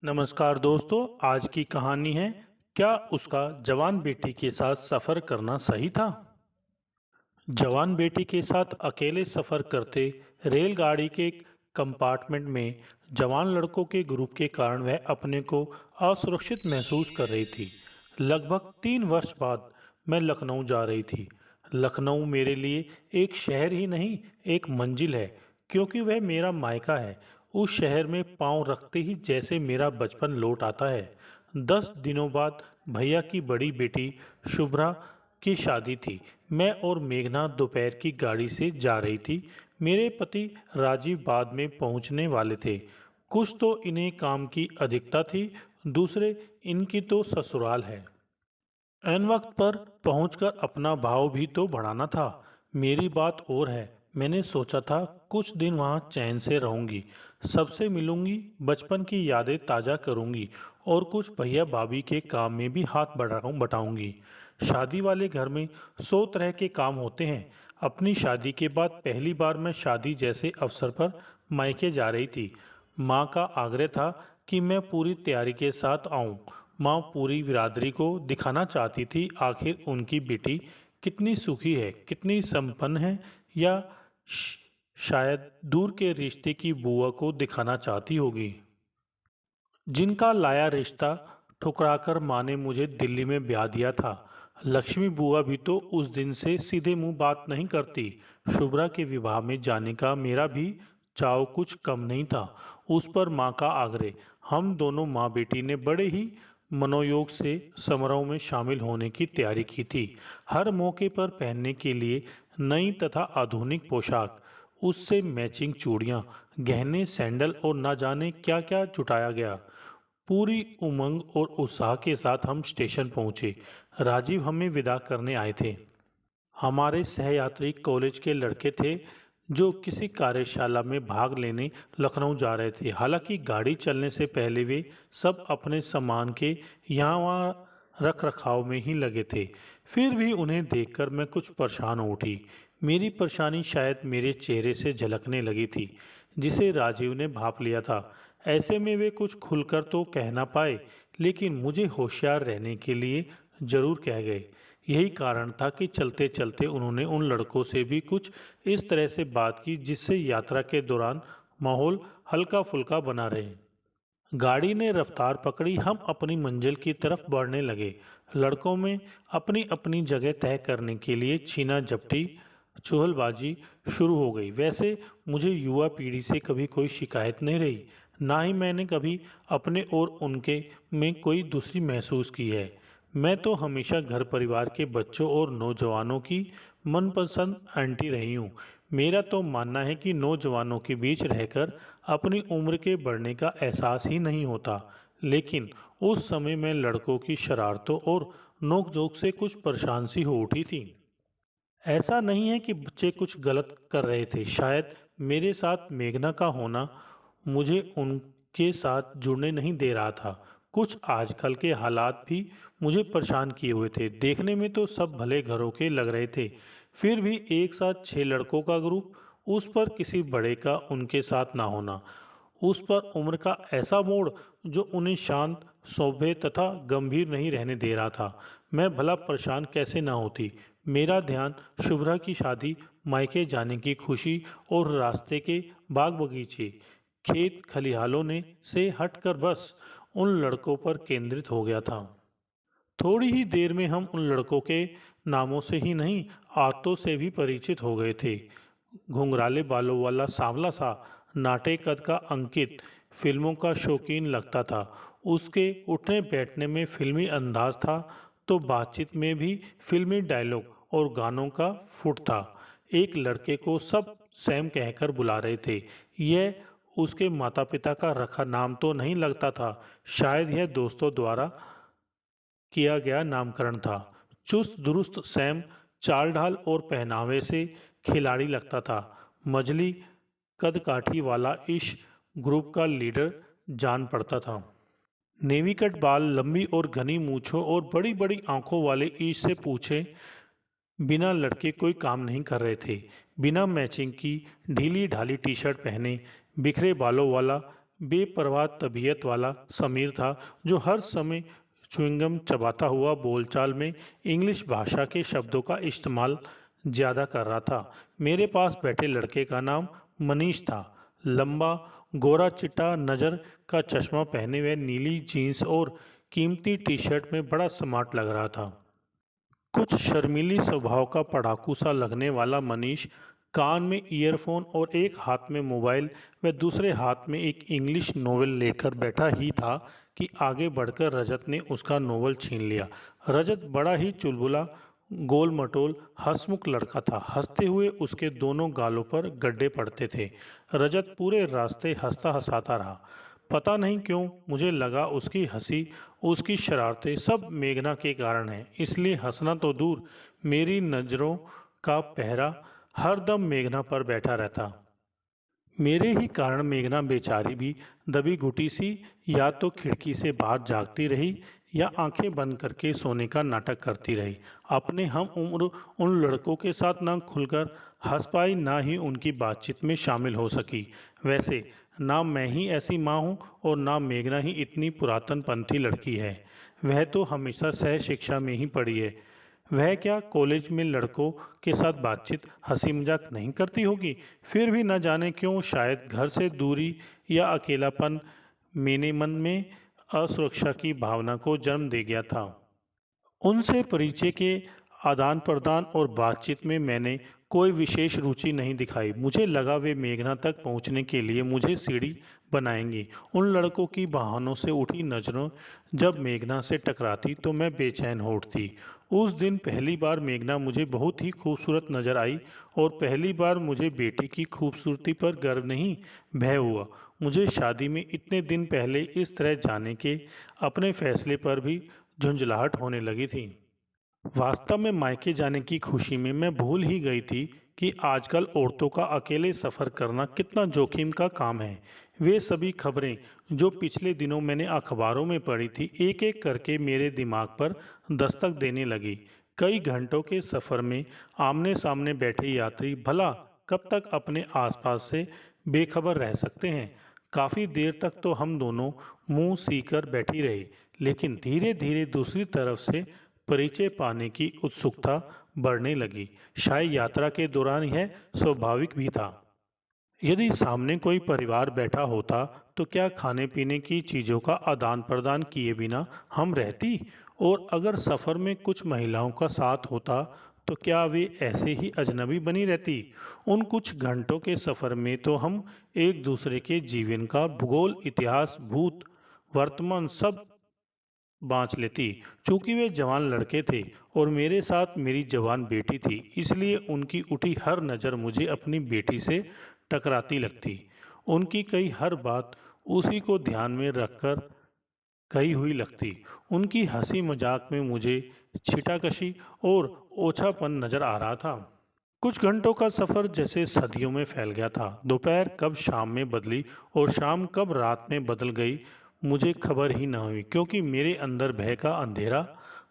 नमस्कार दोस्तों। आज की कहानी है, क्या उसका जवान बेटी के साथ सफ़र करना सही था। जवान बेटी के साथ अकेले सफ़र करते रेलगाड़ी के कंपार्टमेंट में जवान लड़कों के ग्रुप के कारण वह अपने को असुरक्षित महसूस कर रही थी। लगभग 3 वर्ष बाद मैं लखनऊ जा रही थी। लखनऊ मेरे लिए एक शहर ही नहीं, एक मंजिल है, क्योंकि वह मेरा मायका है। उस शहर में पांव रखते ही जैसे मेरा बचपन लौट आता है। 10 दिनों बाद भैया की बड़ी बेटी शुभ्रा की शादी थी। मैं और मेघना दोपहर की गाड़ी से जा रही थी। मेरे पति राजीव बाद में पहुंचने वाले थे। कुछ तो इन्हें काम की अधिकता थी, दूसरे इनकी तो ससुराल है। ऐन वक्त पर पहुंचकर अपना भाव भी तो बढ़ाना था। मेरी बात और है, मैंने सोचा था कुछ दिन वहां चैन से रहूंगी, सबसे मिलूंगी, बचपन की यादें ताज़ा करूंगी और कुछ भैया भाभी के काम में भी हाथ बटाऊंगी। शादी वाले घर में 100 तरह के काम होते हैं। अपनी शादी के बाद पहली बार मैं शादी जैसे अवसर पर मायके जा रही थी। माँ का आग्रह था कि मैं पूरी तैयारी के साथ आऊं। माँ पूरी बिरादरी को दिखाना चाहती थी आखिर उनकी बेटी कितनी सुखी है, कितनी संपन्न है, या श- शायद दूर के रिश्ते की बुआ को दिखाना चाहती होगी जिनका लाया रिश्ता ठुकराकर माँ ने मुझे दिल्ली में ब्याह दिया था। लक्ष्मी बुआ भी तो उस दिन से सीधे मुंह बात नहीं करती। शुभ्रा के विवाह में जाने का मेरा भी चाव कुछ कम नहीं था। उस पर माँ का आग्रह। हम दोनों माँ बेटी ने बड़े ही मनोयोग से समारोह में शामिल होने की तैयारी की थी। हर मौके पर पहनने के लिए नई तथा आधुनिक पोशाक, उससे मैचिंग चूड़ियाँ, गहने, सैंडल और न जाने क्या क्या जुटाया गया। पूरी उमंग और उत्साह के साथ हम स्टेशन पहुंचे। राजीव हमें विदा करने आए थे। हमारे सहयात्री कॉलेज के लड़के थे जो किसी कार्यशाला में भाग लेने लखनऊ जा रहे थे। हालांकि गाड़ी चलने से पहले वे सब अपने सामान के यहाँ वहाँ रख रखाव में ही लगे थे। फिर भी उन्हें देखकर मैं कुछ परेशान हो उठी। मेरी परेशानी शायद मेरे चेहरे से झलकने लगी थी, जिसे राजीव ने भाप लिया था। ऐसे में वे कुछ खुलकर तो कह ना पाए, लेकिन मुझे होशियार रहने के लिए जरूर कह गए। यही कारण था कि चलते चलते उन्होंने उन लड़कों से भी कुछ इस तरह से बात की जिससे यात्रा के दौरान माहौल हल्का फुल्का बना रहे। गाड़ी ने रफ्तार पकड़ी। हम अपनी मंजिल की तरफ बढ़ने लगे। लड़कों में अपनी अपनी जगह तय करने के लिए छीना झपटी, चुहलबाजी शुरू हो गई। वैसे मुझे युवा पीढ़ी से कभी कोई शिकायत नहीं रही, ना ही मैंने कभी अपने और उनके में कोई दूसरी महसूस की है। मैं तो हमेशा घर परिवार के बच्चों और नौजवानों की मनपसंद आंटी रही हूँ। मेरा तो मानना है कि नौजवानों के बीच रहकर अपनी उम्र के बढ़ने का एहसास ही नहीं होता। लेकिन उस समय मैं लड़कों की शरारतों और नोकझोंक से कुछ परेशान सी हो उठी थी। ऐसा नहीं है कि बच्चे कुछ गलत कर रहे थे, शायद मेरे साथ मेघना का होना मुझे उनके साथ जुड़ने नहीं दे रहा था। कुछ आजकल के हालात भी मुझे परेशान किए हुए थे। देखने में तो सब भले घरों के लग रहे थे, फिर भी एक साथ 6 लड़कों का ग्रुप, उस पर किसी बड़े का उनके साथ ना होना, उस पर उम्र का ऐसा मोड़ जो उन्हें शांत, सौम्य तथा गंभीर नहीं रहने दे रहा था। मैं भला परेशान कैसे ना होती। मेरा ध्यान शुभ्रा की शादी, मायके जाने की खुशी और रास्ते के बाग बगीचे, खेत खलिहानों ने से हटकर बस उन लड़कों पर केंद्रित हो गया था। थोड़ी ही देर में हम उन लड़कों के नामों से ही नहीं, आदतों से भी परिचित हो गए थे। घुंघराले बालों वाला सांवला सा, नाटे कद का अंकित फिल्मों का शौकीन लगता था। उसके उठने बैठने में फिल्मी अंदाज था, तो बातचीत में भी फिल्मी डायलॉग और गानों का फुट था। एक लड़के को सब सैम कहकर बुला रहे थे। यह उसके माता पिता का रखा नाम तो नहीं लगता था, शायद यह दोस्तों द्वारा किया गया नामकरण था। चुस्त दुरुस्त सैम चाल ढाल और पहनावे से खिलाड़ी लगता था। मजली कदकाठी वाला इस ग्रुप का लीडर जान पड़ता था। नेवी कट बाल, लंबी और घनी मूछों और बड़ी बड़ी आंखों वाले ईश से पूछे बिना लड़के कोई काम नहीं कर रहे थे। बिना मैचिंग की ढीली ढाली टी शर्ट पहने, बिखरे बालों वाला बेपरवाह तबीयत वाला समीर था जो हर समय च्युइंगम चबाता हुआ बोलचाल में इंग्लिश भाषा के शब्दों का इस्तेमाल ज़्यादा कर रहा था। मेरे पास बैठे लड़के का नाम मनीष था। लंबा गोरा चिट्टा नज़र का चश्मा पहने हुए नीली जीन्स और कीमती टी शर्ट में बड़ा स्मार्ट लग रहा था। कुछ शर्मीली स्वभाव का पढ़ाकू सा लगने वाला मनीष कान में ईयरफोन और एक हाथ में मोबाइल व दूसरे हाथ में एक इंग्लिश नोवेल लेकर बैठा ही था कि आगे बढ़कर रजत ने उसका नोवेल छीन लिया। रजत बड़ा ही चुलबुला गोल मटोल हंसमुख लड़का था। हंसते हुए उसके दोनों गालों पर गड्ढे पड़ते थे। रजत पूरे रास्ते हंसता हंसाता रहा। पता नहीं क्यों मुझे लगा उसकी हंसी उसकी शरारतें सब मेघना के कारण हैं, इसलिए हंसना तो दूर मेरी नज़रों का पहरा हर दम मेघना पर बैठा रहता। मेरे ही कारण मेघना बेचारी भी दबी घुटी सी या तो खिड़की से बाहर जागती रही या आंखें बंद करके सोने का नाटक करती रही। अपने हम उम्र उन लड़कों के साथ ना खुलकर हंस पाई ना ही उनकी बातचीत में शामिल हो सकी। वैसे ना मैं ही ऐसी माँ हूँ और ना मेघना ही इतनी पुरातनपंथी लड़की है। वह तो हमेशा सह शिक्षा में ही पड़ी है। वह क्या कॉलेज में लड़कों के साथ बातचीत हंसी मजाक नहीं करती होगी। फिर भी न जाने क्यों शायद घर से दूरी या अकेलापन मेरे मन में असुरक्षा की भावना को जन्म दे गया था। उनसे परिचय के आदान प्रदान और बातचीत में मैंने कोई विशेष रुचि नहीं दिखाई। मुझे लगा वे मेघना तक पहुंचने के लिए मुझे सीढ़ी बनाएंगी। उन लड़कों की बहानों से उठी नज़रों जब मेघना से टकराती तो मैं बेचैन हो उठती। उस दिन पहली बार मेघना मुझे बहुत ही खूबसूरत नज़र आई और पहली बार मुझे बेटी की खूबसूरती पर गर्व नहीं भय हुआ। मुझे शादी में इतने दिन पहले इस तरह जाने के अपने फैसले पर भी झुंझलाहट होने लगी थी। वास्तव में मायके जाने की खुशी में मैं भूल ही गई थी कि आजकल औरतों का अकेले सफ़र करना कितना जोखिम का काम है। वे सभी खबरें जो पिछले दिनों मैंने अखबारों में पढ़ी थी एक एक करके मेरे दिमाग पर दस्तक देने लगी। कई घंटों के सफ़र में आमने सामने बैठे यात्री भला कब तक अपने आसपास से बेखबर रह सकते हैं। काफ़ी देर तक तो हम दोनों मुंह सीकर बैठी रही, लेकिन धीरे धीरे दूसरी तरफ से परिचय पाने की उत्सुकता बढ़ने लगी। शायद यात्रा के दौरान यह स्वाभाविक भी था। यदि सामने कोई परिवार बैठा होता तो क्या खाने पीने की चीज़ों का आदान प्रदान किए बिना हम रहती, और अगर सफ़र में कुछ महिलाओं का साथ होता तो क्या वे ऐसे ही अजनबी बनी रहती। उन कुछ घंटों के सफ़र में तो हम एक दूसरे के जीवन का भूगोल इतिहास भूत वर्तमान सब बाँच लेती। चूँकि वे जवान लड़के थे और मेरे साथ मेरी जवान बेटी थी, इसलिए उनकी उठी हर नज़र मुझे अपनी बेटी से टकराती लगती। उनकी कही हर बात उसी को ध्यान में रखकर कही हुई लगती। उनकी हंसी मजाक में मुझे छिटाकशी और ओछापन नज़र आ रहा था। कुछ घंटों का सफ़र जैसे सदियों में फैल गया था। दोपहर कब शाम में बदली और शाम कब रात में बदल गई मुझे खबर ही न हुई, क्योंकि मेरे अंदर भय का अंधेरा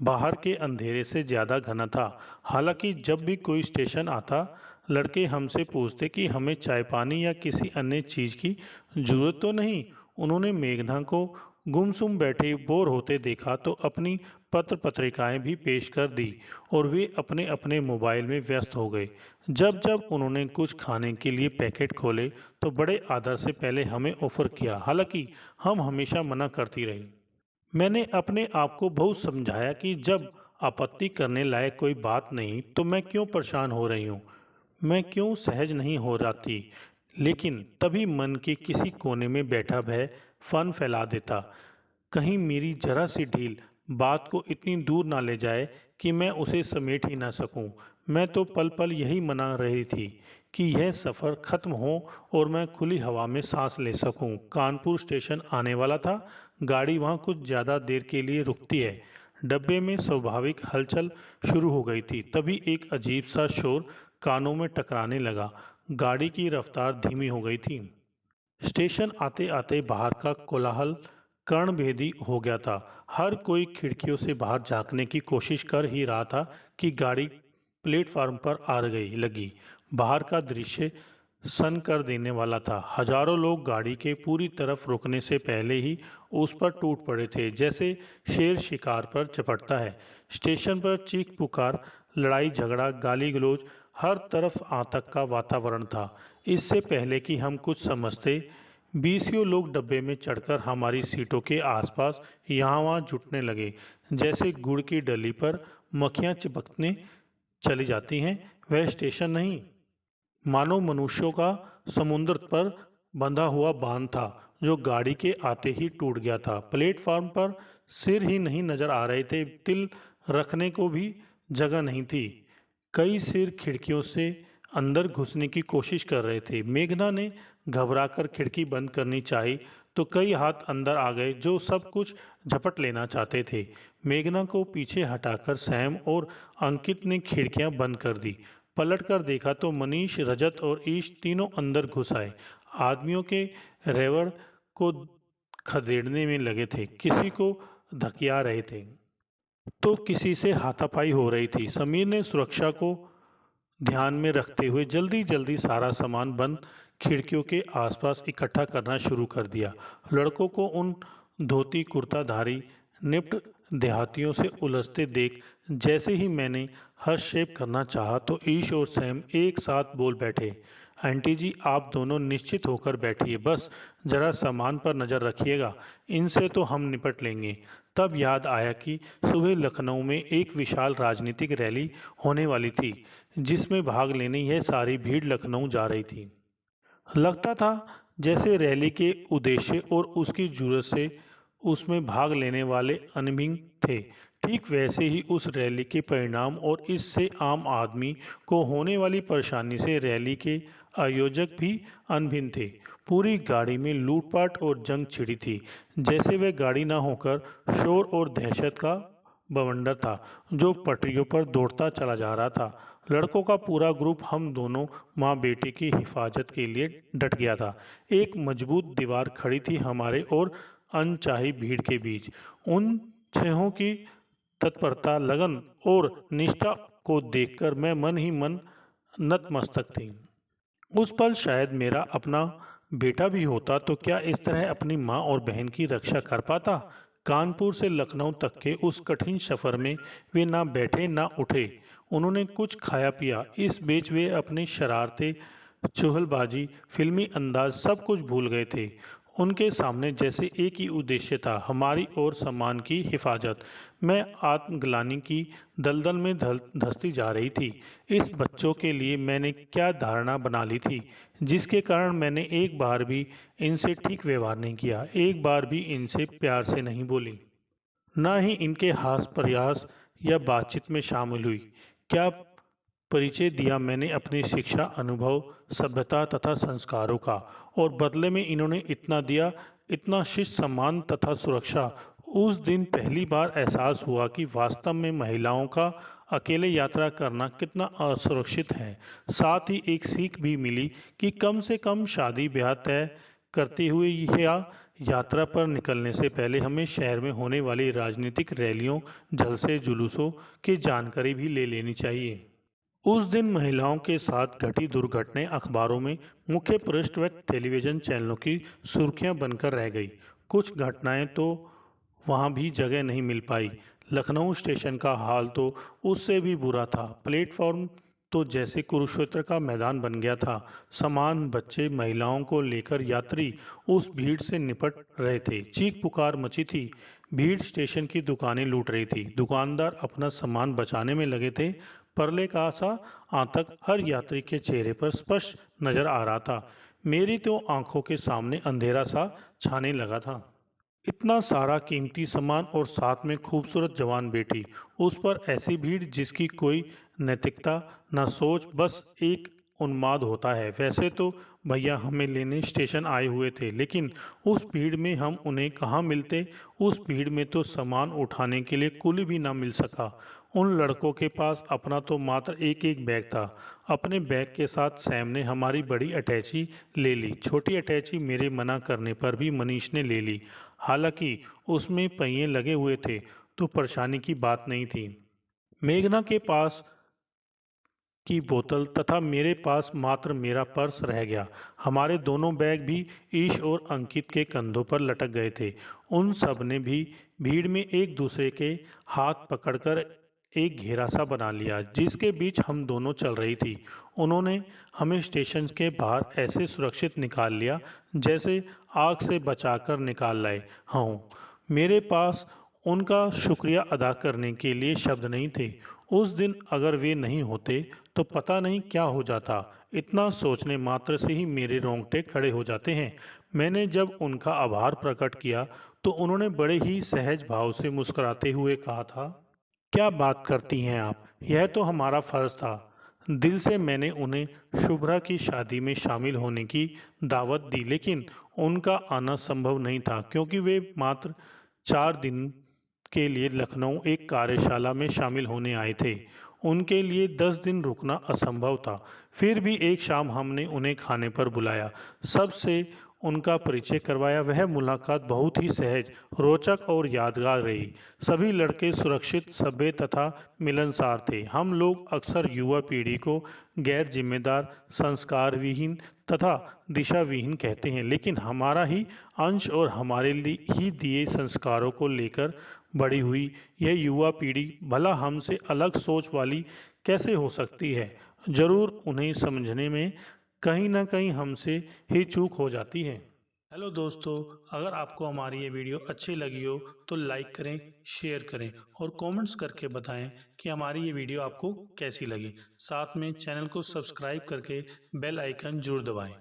बाहर के अंधेरे से ज़्यादा घना था। हालांकि जब भी कोई स्टेशन आता लड़के हमसे पूछते कि हमें चाय पानी या किसी अन्य चीज़ की ज़रूरत तो नहीं। उन्होंने मेघना को गुमसुम बैठे बोर होते देखा तो अपनी पत्र पत्रिकाएं भी पेश कर दी और वे अपने अपने मोबाइल में व्यस्त हो गए। जब जब उन्होंने कुछ खाने के लिए पैकेट खोले तो बड़े आदर से पहले हमें ऑफ़र किया, हालांकि हम हमेशा मना करती रही। मैंने अपने आप को बहुत समझाया कि जब आपत्ति करने लायक कोई बात नहीं तो मैं क्यों परेशान हो रही हूँ, मैं क्यों सहज नहीं हो जाती। लेकिन तभी मन के किसी कोने में बैठा भय फन फैला देता। कहीं मेरी जरा सी ढील बात को इतनी दूर ना ले जाए कि मैं उसे समेट ही ना सकूं। मैं तो पल पल यही मना रही थी कि यह सफ़र ख़त्म हो और मैं खुली हवा में सांस ले सकूं। कानपुर स्टेशन आने वाला था। गाड़ी वहाँ कुछ ज़्यादा देर के लिए रुकती है। डब्बे में स्वाभाविक हलचल शुरू हो गई थी। तभी एक अजीब सा शोर कानों में टकराने लगा। गाड़ी की रफ्तार धीमी हो गई थी। स्टेशन आते आते बाहर का कोलाहल कर्णभेदी हो गया था। हर कोई खिड़कियों से बाहर झांकने की कोशिश कर ही रहा था कि गाड़ी प्लेटफार्म पर आ गई लगी। बाहर का दृश्य सन कर देने वाला था। हजारों लोग गाड़ी के पूरी तरफ रुकने से पहले ही उस पर टूट पड़े थे, जैसे शेर शिकार पर झपटता है। स्टेशन पर चीख पुकार, लड़ाई झगड़ा, गाली गलौज, हर तरफ आतंक का वातावरण था। इससे पहले कि हम कुछ समझते, बीसियों लोग डब्बे में चढ़कर हमारी सीटों के आसपास यहाँ वहाँ जुटने लगे, जैसे गुड़ की डली पर मक्खियाँ चिपकने चली जाती हैं। वह स्टेशन नहीं, मानो मनुष्यों का समुद्र पर बंधा हुआ बांध था, जो गाड़ी के आते ही टूट गया था। प्लेटफार्म पर सिर ही नहीं नजर आ रहे थे, तिल रखने को भी जगह नहीं थी। कई सिर खिड़कियों से अंदर घुसने की कोशिश कर रहे थे। मेघना ने घबराकर खिड़की बंद करनी चाही, तो कई हाथ अंदर आ गए जो सब कुछ झपट लेना चाहते थे। मेघना को पीछे हटाकर सैम और अंकित ने खिड़कियां बंद कर दी। पलटकर देखा तो मनीष, रजत और ईश तीनों अंदर घुस आए। आदमियों के रेवड़ को खदेड़ने में लगे थे, किसी को धकिया रहे थे तो किसी से हाथापाई हो रही थी। समीर ने सुरक्षा को ध्यान में रखते हुए जल्दी जल्दी सारा सामान बंद खिड़कियों के आसपास इकट्ठा करना शुरू कर दिया। लड़कों को उन धोती कुर्ताधारी निप्ट देहातियों से उलझते देख जैसे ही मैंने हस्तक्षेप करना चाहा, तो ईश और सैम एक साथ बोल बैठे, आंटी जी आप दोनों निश्चित होकर बैठिए, बस जरा सामान पर नज़र रखिएगा, इनसे तो हम निपट लेंगे। तब याद आया कि सुबह लखनऊ में एक विशाल राजनीतिक रैली होने वाली थी, जिसमें भाग लेने यह सारी भीड़ लखनऊ जा रही थी। लगता था जैसे रैली के उद्देश्य और उसकी जरूरत से उसमें भाग लेने वाले अनभिज्ञ थे। ठीक वैसे ही उस रैली के परिणाम और इससे आम आदमी को होने वाली परेशानी से रैली के आयोजक भी अनभिज्ञ थे। पूरी गाड़ी में लूटपाट और जंग छिड़ी थी, जैसे वह गाड़ी ना होकर शोर और दहशत का बवंडर था जो पटरियों पर दौड़ता चला जा रहा था। लड़कों का पूरा ग्रुप हम दोनों माँ बेटी की हिफाजत के लिए डट गया था। एक मजबूत दीवार खड़ी थी हमारे और अनचाही भीड़ के बीच। उन छहों की तत्परता, लगन और निष्ठा को देखकर मैं मन ही मन नतमस्तक थी। उस पल शायद मेरा अपना बेटा भी होता तो क्या इस तरह अपनी माँ और बहन की रक्षा कर पाता। कानपुर से लखनऊ तक के उस कठिन सफ़र में वे ना बैठे ना उठे। उन्होंने कुछ खाया पिया, इस बीच वे अपनी शरारतें, चुहलबाजी, फिल्मी अंदाज सब कुछ भूल गए थे। उनके सामने जैसे एक ही उद्देश्य था, हमारी और सम्मान की हिफाजत। मैं आत्मग्लानि की दलदल में धंसती जा रही थी। इस बच्चों के लिए मैंने क्या धारणा बना ली थी, जिसके कारण मैंने एक बार भी इनसे ठीक व्यवहार नहीं किया, एक बार भी इनसे प्यार से नहीं बोली, ना ही इनके हास प्रयास या बातचीत में शामिल हुई। क्या परिचय दिया मैंने अपनी शिक्षा, अनुभव, सभ्यता तथा संस्कारों का, और बदले में इन्होंने इतना दिया, इतना शिष्ट सम्मान तथा सुरक्षा। उस दिन पहली बार एहसास हुआ कि वास्तव में महिलाओं का अकेले यात्रा करना कितना असुरक्षित है। साथ ही एक सीख भी मिली कि कम से कम शादी ब्याह तय करते हुए या यात्रा पर निकलने से पहले हमें शहर में होने वाली राजनीतिक रैलियों, जलसे जुलूसों की जानकारी भी ले लेनी चाहिए। उस दिन महिलाओं के साथ घटी दुर्घटनाएं अखबारों में मुख्य पृष्ठ व टेलीविज़न चैनलों की सुर्खियां बनकर रह गई। कुछ घटनाएं तो वहां भी जगह नहीं मिल पाई। लखनऊ स्टेशन का हाल तो उससे भी बुरा था। प्लेटफॉर्म तो जैसे कुरुक्षेत्र का मैदान बन गया था। सामान, बच्चे, महिलाओं को लेकर यात्री उस भीड़ से निपट रहे थे। चीख पुकार मची थी। भीड़ स्टेशन की दुकानें लूट रही थी। दुकानदार अपना सामान बचाने में लगे थे। परले का सा आतंक हर यात्री के चेहरे पर स्पष्ट नजर आ रहा था। मेरी तो आंखों के सामने अंधेरा सा छाने लगा था। इतना सारा कीमती सामान और साथ में खूबसूरत जवान बेटी, उस पर ऐसी भीड़ जिसकी कोई नैतिकता न सोच, बस एक उन्माद होता है। वैसे तो भैया हमें लेने स्टेशन आए हुए थे, लेकिन उस भीड़ में हम उन्हें कहाँ मिलते। उस भीड़ में तो सामान उठाने के लिए कुली भी ना मिल सका। उन लड़कों के पास अपना तो मात्र एक एक बैग था। अपने बैग के साथ सैम ने हमारी बड़ी अटैची ले ली। छोटी अटैची मेरे मना करने पर भी मनीष ने ले ली। हालांकि उसमें पहिए लगे हुए थे तो परेशानी की बात नहीं थी। मेघना के पास की बोतल तथा मेरे पास मात्र मेरा पर्स रह गया। हमारे दोनों बैग भी ईश और अंकित के कंधों पर लटक गए थे। उन सब ने भी भीड़ में एक दूसरे के हाथ पकड़कर एक घेरा सा बना लिया जिसके बीच हम दोनों चल रही थी। उन्होंने हमें स्टेशन के बाहर ऐसे सुरक्षित निकाल लिया जैसे आग से बचाकर निकाल लाए हों। मेरे पास उनका शुक्रिया अदा करने के लिए शब्द नहीं थे। उस दिन अगर वे नहीं होते तो पता नहीं क्या हो जाता। इतना सोचने मात्र से ही मेरे रोंगटे खड़े हो जाते हैं। मैंने जब उनका आभार प्रकट किया तो उन्होंने बड़े ही सहज भाव से मुस्कुराते हुए कहा था, क्या बात करती हैं आप, यह तो हमारा फ़र्ज़ था। दिल से मैंने उन्हें शुभ्रा की शादी में शामिल होने की दावत दी, लेकिन उनका आना संभव नहीं था क्योंकि वे मात्र 4 दिन के लिए लखनऊ एक कार्यशाला में शामिल होने आए थे। उनके लिए 10 दिन रुकना असंभव था। फिर भी एक शाम हमने उन्हें खाने पर बुलाया, सबसे उनका परिचय करवाया। वह मुलाकात बहुत ही सहज, रोचक और यादगार रही। सभी लड़के सुरक्षित, सभ्य तथा मिलनसार थे। हम लोग अक्सर युवा पीढ़ी को गैर जिम्मेदार, संस्कार विहीन तथा दिशा विहीन कहते हैं, लेकिन हमारा ही अंश और हमारे ही दिए संस्कारों को लेकर बड़ी हुई यह युवा पीढ़ी भला हमसे अलग सोच वाली कैसे हो सकती है। ज़रूर उन्हें समझने में कहीं ना कहीं हमसे ही चूक हो जाती है। हेलो दोस्तों, अगर आपको हमारी ये वीडियो अच्छी लगी हो तो लाइक करें, शेयर करें और कमेंट्स करके बताएं कि हमारी ये वीडियो आपको कैसी लगी। साथ में चैनल को सब्सक्राइब करके बेल आइकन जरूर दबाएं।